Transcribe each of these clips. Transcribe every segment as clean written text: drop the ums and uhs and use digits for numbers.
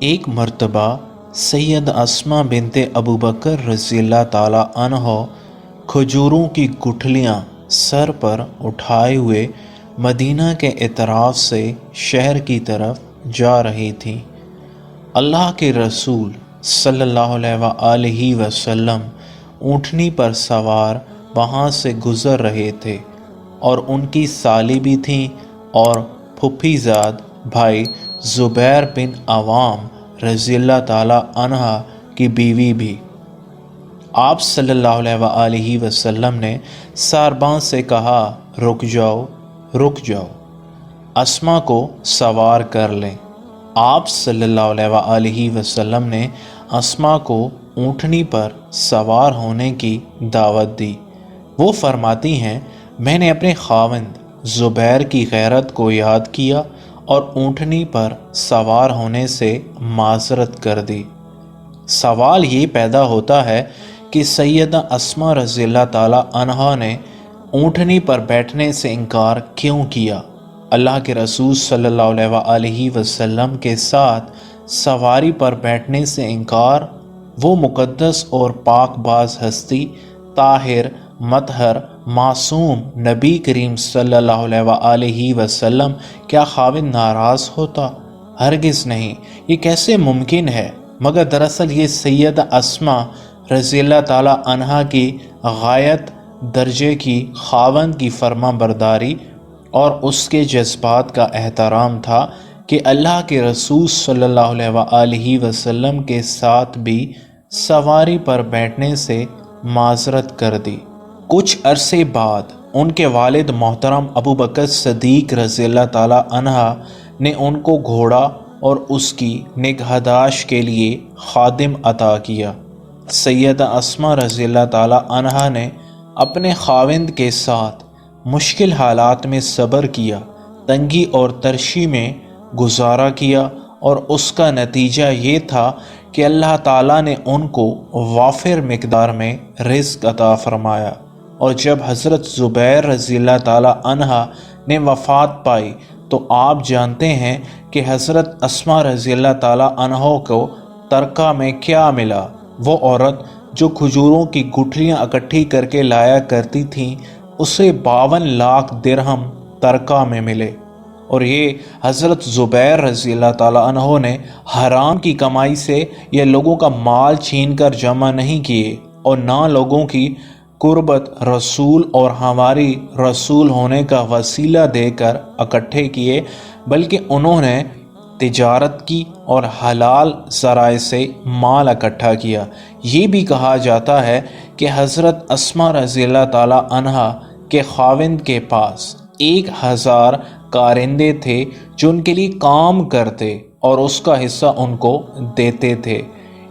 ایک مرتبہ سید اسما بنت ابو بکر رضی اللہ تعالی عنہ کھجوروں کی گٹھلیاں سر پر اٹھائے ہوئے مدینہ کے اطراف سے شہر کی طرف جا رہی تھیں۔ اللہ کے رسول صلی اللہ علیہ وآلہ وسلم اونٹنی پر سوار وہاں سے گزر رہے تھے، اور ان کی سالی بھی تھیں اور پھپھی زاد بھائی زبیر بن عوام رضی اللہ تعالی عنہ کی بیوی بھی۔ آپ صلی اللہ علیہ وآلہ وسلم نے سارباں سے کہا، رک جاؤ رک جاؤ، اسما کو سوار کر لیں۔ آپ صلی اللہ علیہ وآلہ وسلم نے اسما کو اونٹنی پر سوار ہونے کی دعوت دی۔ وہ فرماتی ہیں، میں نے اپنے خاوند زبیر کی غیرت کو یاد کیا اور اونٹنی پر سوار ہونے سے معذرت کر دی۔ سوال یہ پیدا ہوتا ہے کہ سیدہ اسما رضی اللہ تعالی عنہا نے اونٹنی پر بیٹھنے سے انکار کیوں کیا؟ اللہ کے رسول صلی اللہ علیہ وآلہ وسلم کے ساتھ سواری پر بیٹھنے سے انکار؟ وہ مقدس اور پاک باز ہستی، طاہر، مطہر، معصوم نبی کریم صلی اللہ علیہ وآلہ وسلم، کیا خاوند ناراض ہوتا؟ ہرگز نہیں، یہ کیسے ممکن ہے؟ مگر دراصل یہ سیدہ اسما رضی اللہ تعالی عنہا کی غایت درجے کی خاوند کی فرما برداری اور اس کے جذبات کا احترام تھا کہ اللہ کے رسول صلی اللہ علیہ وآلہ وسلم کے ساتھ بھی سواری پر بیٹھنے سے معذرت کر دی۔ کچھ عرصے بعد ان کے والد محترم ابو بکر صدیق رضی اللہ تعالی عنہ نے ان کو گھوڑا اور اس کی نگہداشت کے لیے خادم عطا کیا۔ سیدہ اسما رضی اللہ تعالی عنہ نے اپنے خاوند کے ساتھ مشکل حالات میں صبر کیا، تنگی اور ترشی میں گزارا کیا، اور اس کا نتیجہ یہ تھا کہ اللہ تعالیٰ نے ان کو وافر مقدار میں رزق عطا فرمایا۔ اور جب حضرت زبیر رضی اللہ تعالی عنہ نے وفات پائی تو آپ جانتے ہیں کہ حضرت اسما رضی اللہ تعالی عنہ کو ترکہ میں کیا ملا۔ وہ عورت جو کھجوروں کی گٹھلیاں اکٹھی کر کے لایا کرتی تھیں، اسے 52 لاکھ درہم ترکہ میں ملے، اور یہ حضرت زبیر رضی اللہ تعالی عنہ نے حرام کی کمائی سے یہ لوگوں کا مال چھین کر جمع نہیں کیے، اور نہ لوگوں کی قربت رسول اور ہماری رسول ہونے کا وسیلہ دے کر اکٹھے کیے، بلکہ انہوں نے تجارت کی اور حلال ذرائع سے مال اکٹھا کیا۔ یہ بھی کہا جاتا ہے کہ حضرت اسما رضی اللہ تعالی عنہا کے خاوند کے پاس 1000 کارندے تھے جو ان کے لیے کام کرتے اور اس کا حصہ ان کو دیتے تھے۔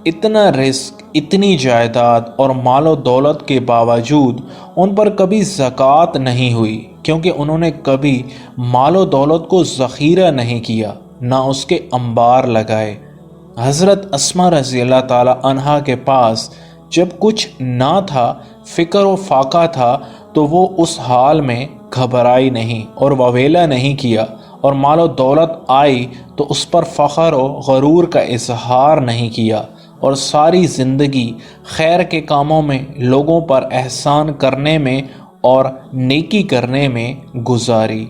اتنا رزق، اتنی جائیداد اور مال و دولت کے باوجود ان پر کبھی زکوٰۃ نہیں ہوئی، کیونکہ انہوں نے کبھی مال و دولت کو ذخیرہ نہیں کیا، نہ اس کے انبار لگائے۔ حضرت اسما رضی اللہ تعالی عنہا کے پاس جب کچھ نہ تھا، فکر و فاقہ تھا، تو وہ اس حال میں گھبرائی نہیں اور وویلا نہیں کیا، اور مال و دولت آئی تو اس پر فخر و غرور کا اظہار نہیں کیا، اور ساری زندگی خیر کے کاموں میں، لوگوں پر احسان کرنے میں اور نیکی کرنے میں گزاری۔